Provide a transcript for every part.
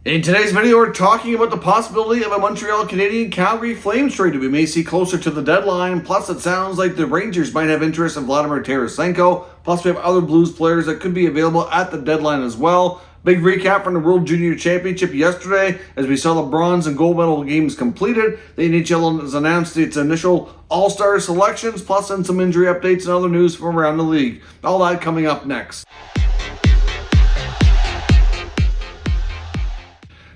In today's video, we're talking about the possibility of a Montreal Canadiens Calgary Flames trade that we may see closer to the deadline. Plus, it sounds like the Rangers might have interest in Vladimir Tarasenko. Plus, we have other Blues players that could be available at the deadline as well. Big recap from the World Junior Championship yesterday as we saw the bronze and gold medal games completed. The NHL has announced its initial All-Stars selections, plus some injury updates and other news from around the league. All that coming up next.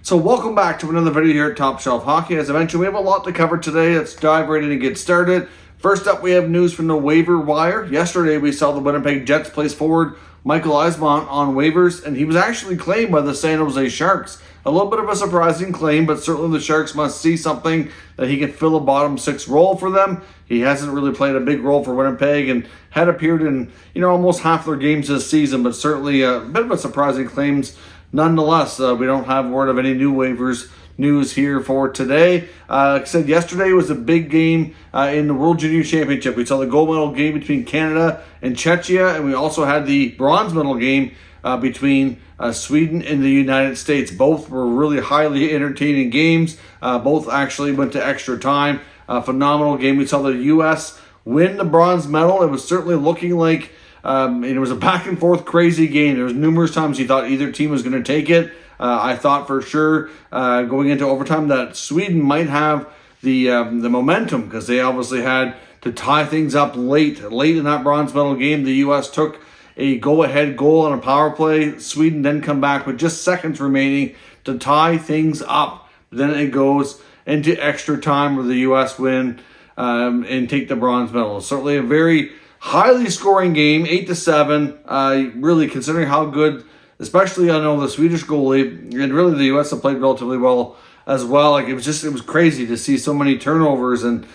So welcome back to another video here at Top Shelf Hockey. As I mentioned, we have a lot to cover today. Let's dive right in and get started. First up, we have news from the waiver wire. Yesterday, we saw the Winnipeg Jets place forward Michael Eyssimont on waivers, and he was actually claimed by the San Jose Sharks. A little bit of a surprising claim, but certainly the Sharks must see something that he can fill a bottom six role for them. He hasn't really played a big role for Winnipeg and had appeared in almost half their games this season, but certainly a bit of a surprising claims. Nonetheless, we don't have word of any new waivers news here for today. Like I said, yesterday was a big game in the World Junior Championship. We saw the gold medal game between Canada and Czechia, and we also had the bronze medal game between Sweden and the United States. Both were really highly entertaining games. Both actually went to extra time. Phenomenal game. We saw the U.S. win the bronze medal. It was certainly looking like it was a back and forth crazy game. There was numerous times you thought either team was going to take it. I thought for sure going into overtime that Sweden might have the momentum because they obviously had to tie things up late in that bronze medal game. The U.S. took a go-ahead goal on a power play. Sweden then come back with just seconds remaining to tie things up. Then it goes into extra time where the U.S. win and take the bronze medal. Certainly a very highly scoring game, 8-7. Really, considering how good, especially I know the Swedish goalie and really the U.S. have played relatively well as well. Like it was crazy to see so many turnovers and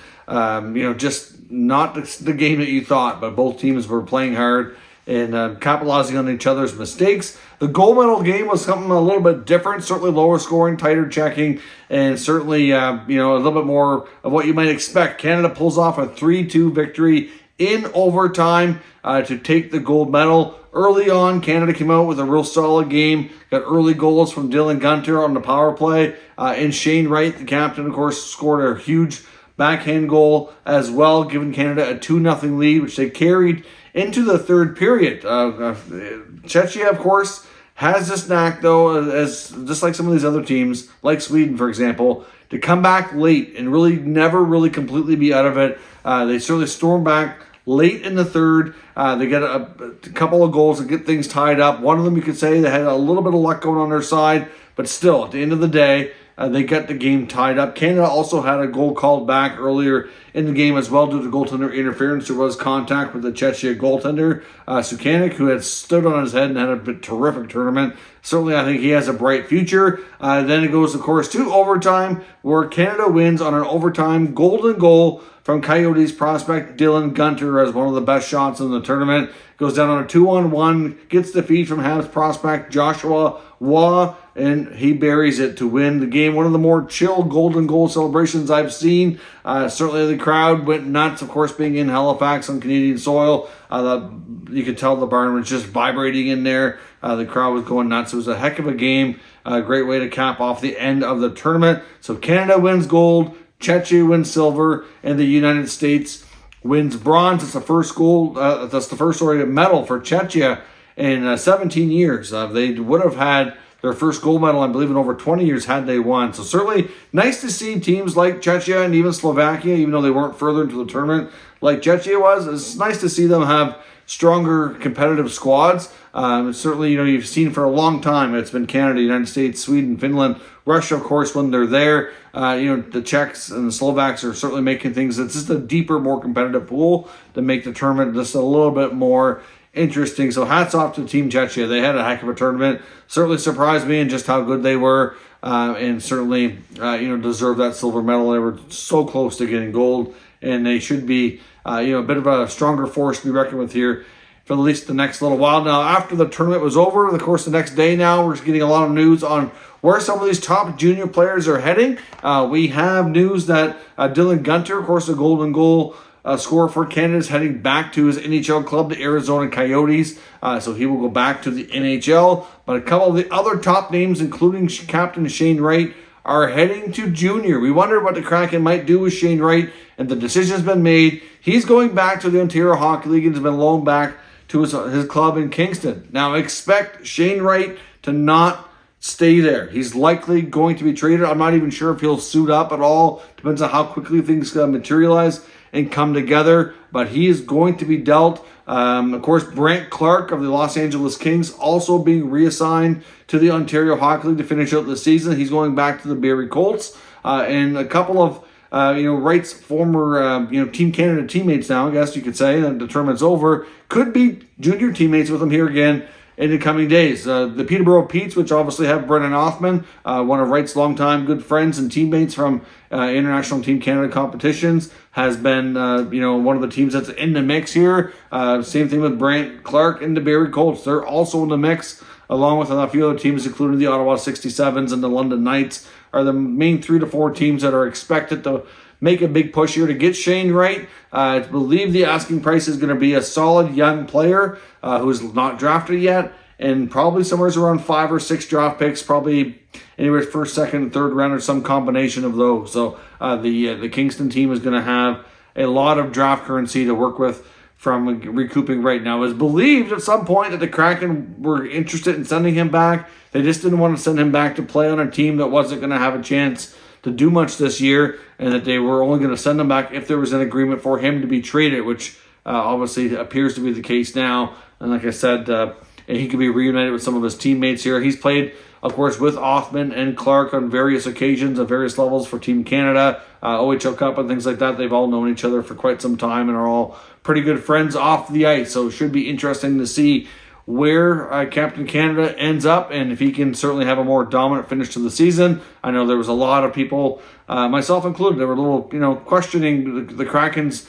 just not the game that you thought. But both teams were playing hard and capitalizing on each other's mistakes. The gold medal game was something a little bit different, certainly lower scoring, tighter checking, and certainly a little bit more of what you might expect. Canada pulls off a 3-2 victory in overtime to take the gold medal. Early on, Canada came out with a real solid game. Got early goals from Dylan Gunter on the power play. And Shea, Wright, the captain, of course, scored a huge backhand goal as well, giving Canada a 2-0 lead, which they carried into the third period. Czechia, of course, has this knack, though, as just like some of these other teams, like Sweden, for example, to come back late and really never really completely be out of it. They certainly stormed back late in the third. They get a couple of goals to get things tied up. One of them, you could say, they had a little bit of luck going on their side, but still, at the end of the day, they got the game tied up. Canada also had a goal called back earlier in the game as well due to goaltender interference. There was contact with the Czechia goaltender, Sukanik, who had stood on his head and had a terrific tournament. Certainly, I think he has a bright future. Then it goes, of course, to overtime, where Canada wins on an overtime golden goal from Coyotes prospect Dylan Gunter as one of the best shots in the tournament. Goes down on a 2-on-1, gets the feed from Habs prospect Joshua Waugh, and he buries it to win the game. One of the more chill golden goal celebrations I've seen. Certainly the crowd went nuts, of course, being in Halifax on Canadian soil. You could tell the barn was just vibrating in there. The crowd was going nuts. It was a heck of a game. A great way to cap off the end of the tournament. So Canada wins gold, Czechia wins silver, and the United States wins bronze. It's the first gold. That's the first medal for Czechia in 17 years. They would have had their first gold medal, I believe, in over 20 years had they won. So certainly nice to see teams like Czechia and even Slovakia, even though they weren't further into the tournament like Czechia was. It's nice to see them have stronger competitive squads. Certainly, you've seen for a long time, it's been Canada, United States, Sweden, Finland, Russia, of course, when they're there. The Czechs and the Slovaks are certainly making things. It's just a deeper, more competitive pool to make the tournament just a little bit more interesting. So hats off to Team Czechia. They had a heck of a tournament. Certainly surprised me in just how good they were, and certainly deserved that silver medal. They were so close to getting gold, and they should be a bit of a stronger force to be reckoned with here for at least the next little while. Now, after the tournament was over, of course, the next day now, we're getting a lot of news on where some of these top junior players are heading. We have news that Dylan Gunter, of course, the golden goal scorer for Canada, is heading back to his NHL club, the Arizona Coyotes. So he will go back to the NHL. But a couple of the other top names, including Captain Shane Wright, are heading to junior. We wonder what the Kraken might do with Shane Wright, and the decision's been made. He's going back to the Ontario Hockey League and has been loaned back to his club in Kingston. Now expect Shane Wright to not stay there. He's likely going to be traded. I'm not even sure if he'll suit up at all. Depends on how quickly things materialize and come together. But he is going to be dealt. Of course, Brandt Clarke of the Los Angeles Kings also being reassigned to the Ontario Hockey League to finish out the season. He's going back to the Barrie Colts. And a couple of Wright's former Team Canada teammates now, I guess you could say, that the tournament's over, could be junior teammates with him here again in the coming days. The Peterborough Petes, which obviously have Brennan Othman, one of Wright's longtime good friends and teammates from International Team Canada competitions, has been one of the teams that's in the mix here. Same thing with Brandt Clarke and the Barrie Colts. They're also in the mix, along with a few other teams, including the Ottawa 67s and the London Knights, are the main 3 to 4 teams that are expected to make a big push here to get Shane Wright. I believe the asking price is going to be a solid young player who's not drafted yet, and probably somewhere around 5 or 6 draft picks, probably anywhere first, second, and third round, or some combination of those. So the Kingston team is going to have a lot of draft currency to work with from recouping right now. It was believed at some point that the Kraken were interested in sending him back. They just didn't want to send him back to play on a team that wasn't going to have a chance to do much this year, and that they were only going to send him back if there was an agreement for him to be traded, which obviously appears to be the case now. And like I said, he could be reunited with some of his teammates here. He's played, of course, with Othman and Clarke on various occasions at various levels for Team Canada, OHL Cup and things like that. They've all known each other for quite some time and are all pretty good friends off the ice. So it should be interesting to see where Captain Canada ends up, and if he can certainly have a more dominant finish to the season. I know there was a lot of people, myself included, that were a little, questioning the Kraken's,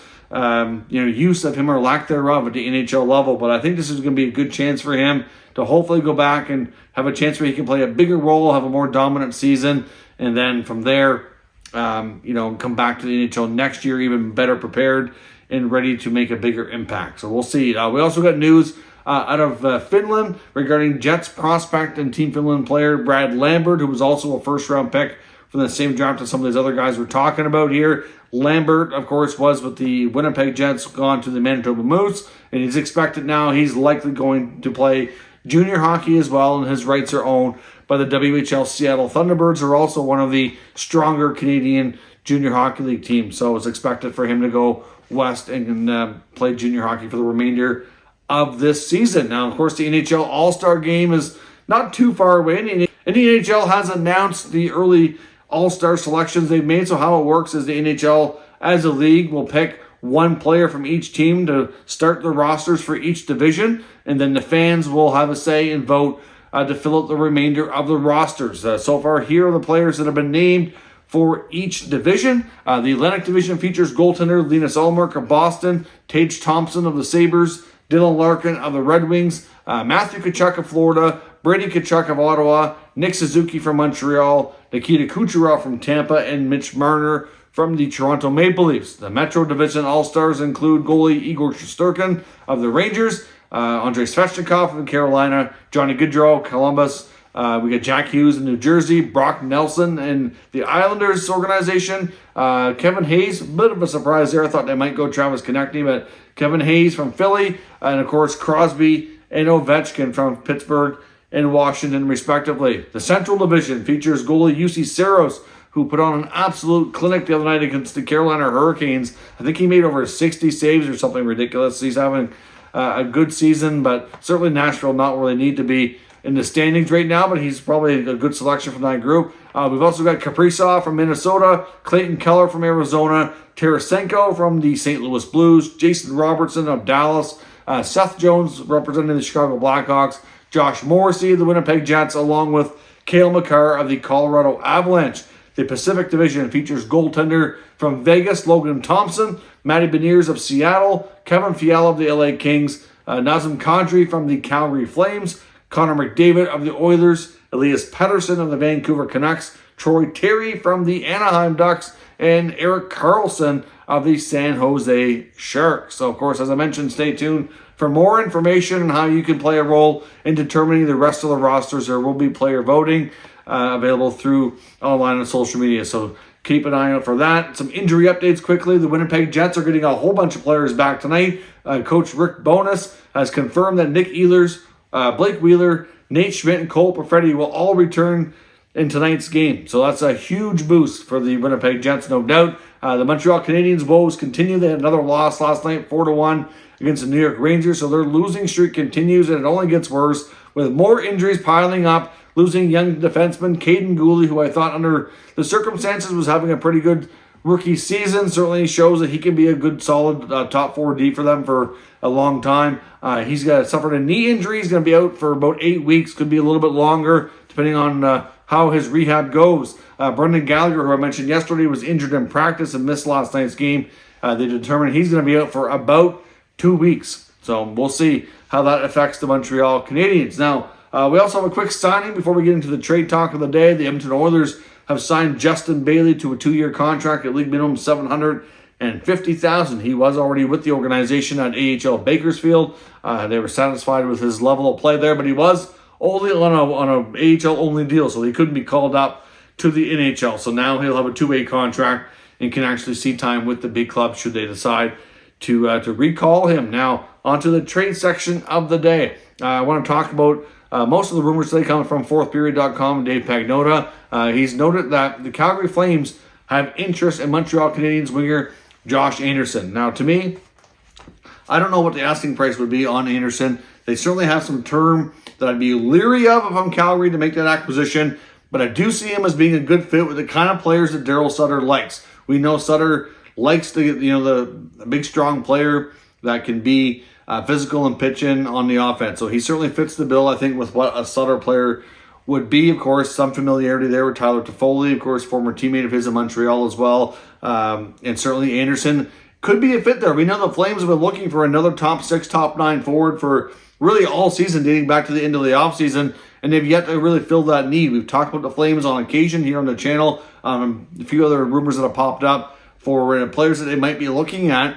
use of him or lack thereof at the NHL level. But I think this is going to be a good chance for him to hopefully go back and have a chance where he can play a bigger role, have a more dominant season, and then from there, come back to the NHL next year even better prepared and ready to make a bigger impact. So we'll see. We also got news out of Finland regarding Jets prospect and Team Finland player Brad Lambert, who was also a first-round pick from the same draft as some of these other guys we're talking about here. Lambert, of course, was with the Winnipeg Jets, gone to the Manitoba Moose, and he's expected now. He's likely going to play junior hockey as well, and his rights are owned by the WHL Seattle Thunderbirds, who are also one of the stronger Canadian Junior Hockey League teams. So it's expected for him to go west and play junior hockey for the remainder of this season. Now, of course, the NHL All-Star game is not too far away, and the NHL has announced the early All-Star selections they've made. So how it works is the NHL, as a league, will pick one player from each team to start the rosters for each division, and then the fans will have a say and vote to fill out the remainder of the rosters. So far, here are the players that have been named for each division. The Atlantic Division features goaltender Linus Ullmark of Boston, Tage Thompson of the Sabres, Dylan Larkin of the Red Wings, Matthew Tkachuk of Florida, Brady Tkachuk of Ottawa, Nick Suzuki from Montreal, Nikita Kucherov from Tampa, and Mitch Marner from the Toronto Maple Leafs. The Metro Division All-Stars include goalie Igor Shesterkin of the Rangers, Andrei Svechnikov from Carolina, Johnny Gaudreau, Columbus. We got Jack Hughes in New Jersey, Brock Nelson in the Islanders organization, Kevin Hayes, a bit of a surprise there. I thought they might go Travis Konechny, but Kevin Hayes from Philly, and of course Crosby and Ovechkin from Pittsburgh and Washington, respectively. The Central Division features goalie UC Saros, who put on an absolute clinic the other night against the Carolina Hurricanes. I think he made over 60 saves or something ridiculous. He's having a good season, but certainly Nashville not where they need to be in the standings right now, but he's probably a good selection from that group. We've also got Kaprizov from Minnesota, Clayton Keller from Arizona, Tarasenko from the St. Louis Blues, Jason Robertson of Dallas, Seth Jones representing the Chicago Blackhawks, Josh Morrissey of the Winnipeg Jets, along with Cale Makar of the Colorado Avalanche. The Pacific Division features goaltender from Vegas, Logan Thompson, Matty Beniers of Seattle, Kevin Fiala of the LA Kings, Nazem Kadri from the Calgary Flames, Connor McDavid of the Oilers, Elias Pettersson of the Vancouver Canucks, Troy Terry from the Anaheim Ducks, and Erik Karlsson of the San Jose Sharks. So, of course, as I mentioned, stay tuned for more information on how you can play a role in determining the rest of the rosters. There will be player voting available through online and social media. So keep an eye out for that. Some injury updates quickly. The Winnipeg Jets are getting a whole bunch of players back tonight. Coach Rick Bowness has confirmed that Nick Ehlers, Blake Wheeler, Nate Schmidt, and Cole Perfetti will all return in tonight's game. So that's a huge boost for the Winnipeg Jets, no doubt. The Montreal Canadiens' woes continue. They had another loss last night, 4-1 against the New York Rangers. So their losing streak continues, and it only gets worse with more injuries piling up. Losing young defenseman Caden Gooley, who I thought under the circumstances was having a pretty good rookie season. Certainly shows that he can be a good, solid top 4D for them for a long time. He's suffered a knee injury. He's going to be out for about 8 weeks. Could be a little bit longer, depending on how his rehab goes. Brendan Gallagher, who I mentioned yesterday, was injured in practice and missed last night's game. They determined he's going to be out for about 2 weeks. So we'll see how that affects the Montreal Canadiens. Now, we also have a quick signing before we get into the trade talk of the day. The Edmonton Oilers have signed Justin Bailey to a 2-year contract at league minimum $750,000. He was already with the organization at AHL Bakersfield. They were satisfied with his level of play there, but he was only on a AHL only deal, so he couldn't be called up to the NHL. So now he'll have a 2-way contract and can actually see time with the big club should they decide to recall him. Now, onto the trade section of the day. I want to talk about most of the rumors today coming from fourthperiod.com and Dave Pagnota. He's noted that the Calgary Flames have interest in Montreal Canadiens winger Josh Anderson. Now, to me, I don't know what the asking price would be on Anderson. They certainly have some term that I'd be leery of if I'm Calgary to make that acquisition, but I do see him as being a good fit with the kind of players that Daryl Sutter likes. We know Sutter likes the big, strong player that can be physical and pitching on the offense. So he certainly fits the bill, I think, with what a Sutter player would be. Of course, some familiarity there with Tyler Toffoli, of course, former teammate of his in Montreal as well. And certainly Anderson could be a fit there. We know the Flames have been looking for another top 6, top 9 forward for really all season, dating back to the end of the offseason, and they've yet to really fill that need. We've talked about the Flames on occasion here on the channel. A few other rumors that have popped up for players that they might be looking at.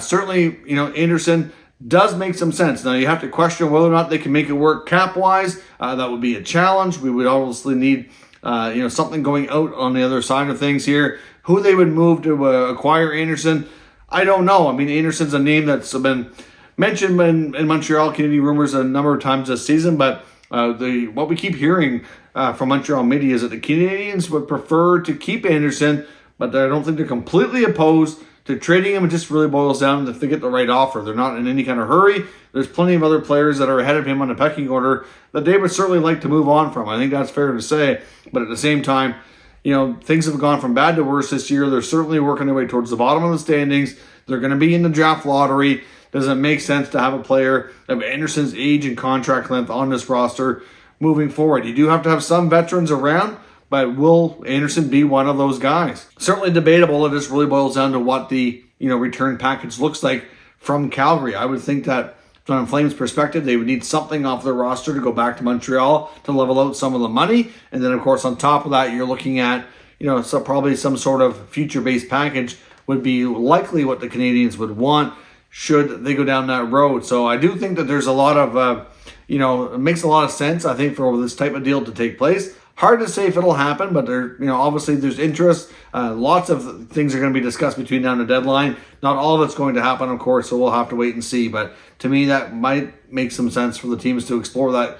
Certainly, Anderson does make some sense. Now, you have to question whether or not they can make it work cap-wise. That would be a challenge. We would obviously need something going out on the other side of things here. Who they would move to acquire Anderson, I don't know. I mean, Anderson's a name that's been mentioned in Montreal Canadian rumors a number of times this season, but what we keep hearing from Montreal media is that the Canadiens would prefer to keep Anderson, but I don't think they're completely opposed to trading him. It just really boils down to if they get the right offer. They're not in any kind of hurry. There's plenty of other players that are ahead of him on the pecking order that they would certainly like to move on from. I think that's fair to say, but at the same time, things have gone from bad to worse this year. They're certainly working their way towards the bottom of the standings. They're going to be in the draft lottery. Doesn't make sense to have a player of Anderson's age and contract length on this roster moving forward. You do have to have some veterans around, but will Anderson be one of those guys? Certainly debatable. It just really boils down to what the return package looks like from Calgary. I would think that from a Flames perspective, they would need something off their roster to go back to Montreal to level out some of the money. And then, of course, on top of that, you're looking at probably some sort of future-based package would be likely what the Canadiens would want should they go down that road. So I do think that there's a lot of, it makes a lot of sense, I think, for this type of deal to take place. Hard to say if it'll happen, but obviously there's interest. Lots of things are going to be discussed between now and the deadline. Not all of it's going to happen, of course, so we'll have to wait and see. But to me, that might make some sense for the teams to explore that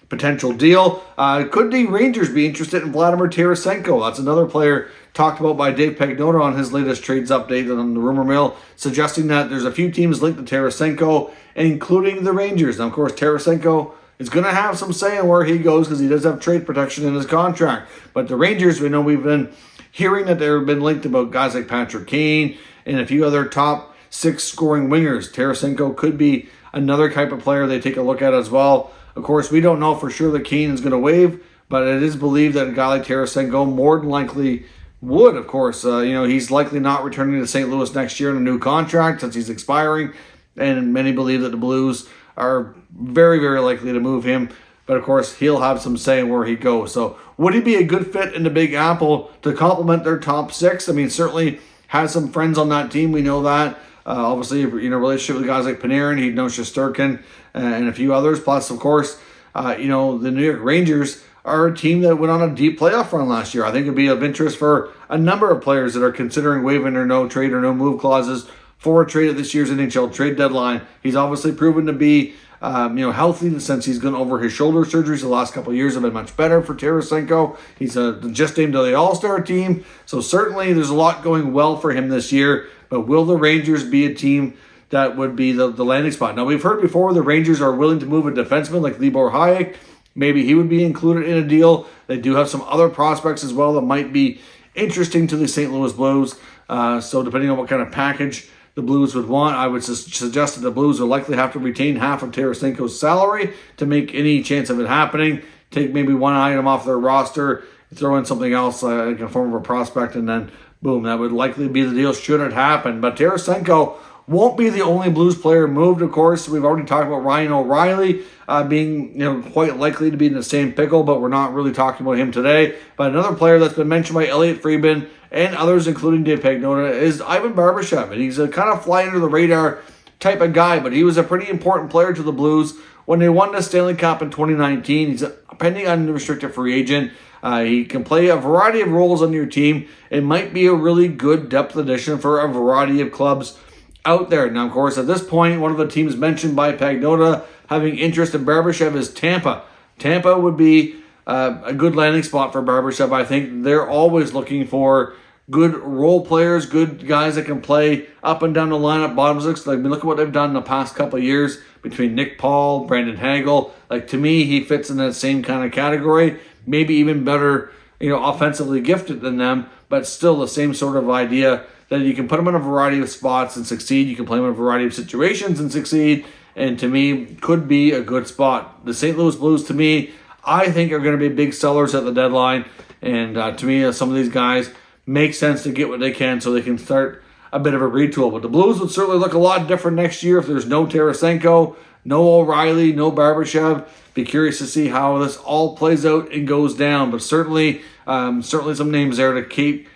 potential deal. Could the Rangers be interested in Vladimir Tarasenko? That's another player talked about by Dave Pagnota on his latest trades update on the rumor mill, suggesting that there's a few teams linked to Tarasenko, including the Rangers. Now, of course, Tarasenko is going to have some say in where he goes because he does have trade protection in his contract. But the Rangers, we know we've been hearing that they've been linked about guys like Patrick Kane and a few other top 6 scoring wingers. Tarasenko could be another type of player they take a look at as well. Of course, we don't know for sure that Kane is going to waive, but it is believed that a guy like Tarasenko more than likely would, of course. He's likely not returning to St. Louis next year in a new contract since he's expiring, and many believe that the Blues are very, very likely to move him but of course he'll have some say in where he goes. So would he be a good fit in the Big Apple to complement their top six? I mean, certainly has some friends on that team. We know that. Obviously, relationship with guys like Panarin, he knows Shesterkin and a few others. Plus, of course, the New York Rangers are a team that went on a deep playoff run last year. I think it'd be of interest for a number of players that are considering waiving their no trade or no move clauses for a trade at this year's NHL trade deadline. He's obviously proven to be healthy since he's gone over his shoulder surgeries. The last couple of years have been much better for Tarasenko. He's just named to the All-Star team. So certainly there's a lot going well for him this year. But will the Rangers be a team that would be the landing spot? Now, we've heard before the Rangers are willing to move a defenseman like Libor Hayek. Maybe he would be included in a deal. They do have some other prospects as well that might be interesting to the St. Louis Blues. So depending on what kind of package the Blues would want, I would suggest that the Blues will likely have to retain half of Tarasenko's salary to make any chance of it happening. Take maybe one item off their roster, throw in something else in the form of a prospect, and then boom, that would likely be the deal should it happen. But Tarasenko won't be the only Blues player moved, of course. We've already talked about Ryan O'Reilly being quite likely to be in the same pickle, but we're not really talking about him today. But another player that's been mentioned by Elliot Friedman and others, including Dave Pagnotta, is Ivan Barbashev. And he's a kind of fly under the radar type of guy, but he was a pretty important player to the Blues when they won the Stanley Cup in 2019. He's a pending unrestricted free agent. He can play a variety of roles on your team. It might be a really good depth addition for a variety of clubs out there. Now, of course, at this point, one of the teams mentioned by Pagnotta having interest in Barbashev is Tampa. Tampa would be a good landing spot for Barbashev. I think they're always looking for good role players, good guys that can play up and down the lineup, bottom six. Like, look at what they've done in the past couple of years between Nick Paul, Brandon Hagel. Like, to me, he fits in that same kind of category. Maybe even better, offensively gifted than them, but still the same sort of idea that you can put him in a variety of spots and succeed. You can play him in a variety of situations and succeed. And to me, could be a good spot. The St. Louis Blues, to me, I think are going to be big sellers at the deadline. And to me, some of these guys make sense to get what they can so they can start a bit of a retool. But the Blues would certainly look a lot different next year if there's no Tarasenko, no O'Reilly, no Barbashev. Be curious to see how this all plays out and goes down. But certainly some names there to keep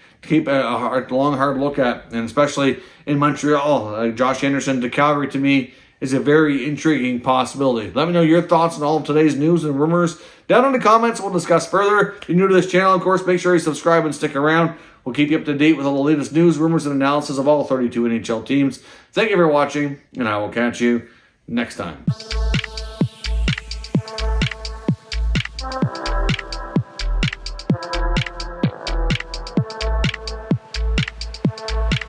a long, hard look at. And especially in Montreal, Josh Anderson to Calgary, to me, is a very intriguing possibility. Let me know your thoughts on all of today's news and rumors down in the comments. We'll discuss further. If you're new to this channel, of course, make sure you subscribe and stick around. We'll keep you up to date with all the latest news, rumors, and analysis of all 32 NHL teams. Thank you for watching, and I will catch you next time.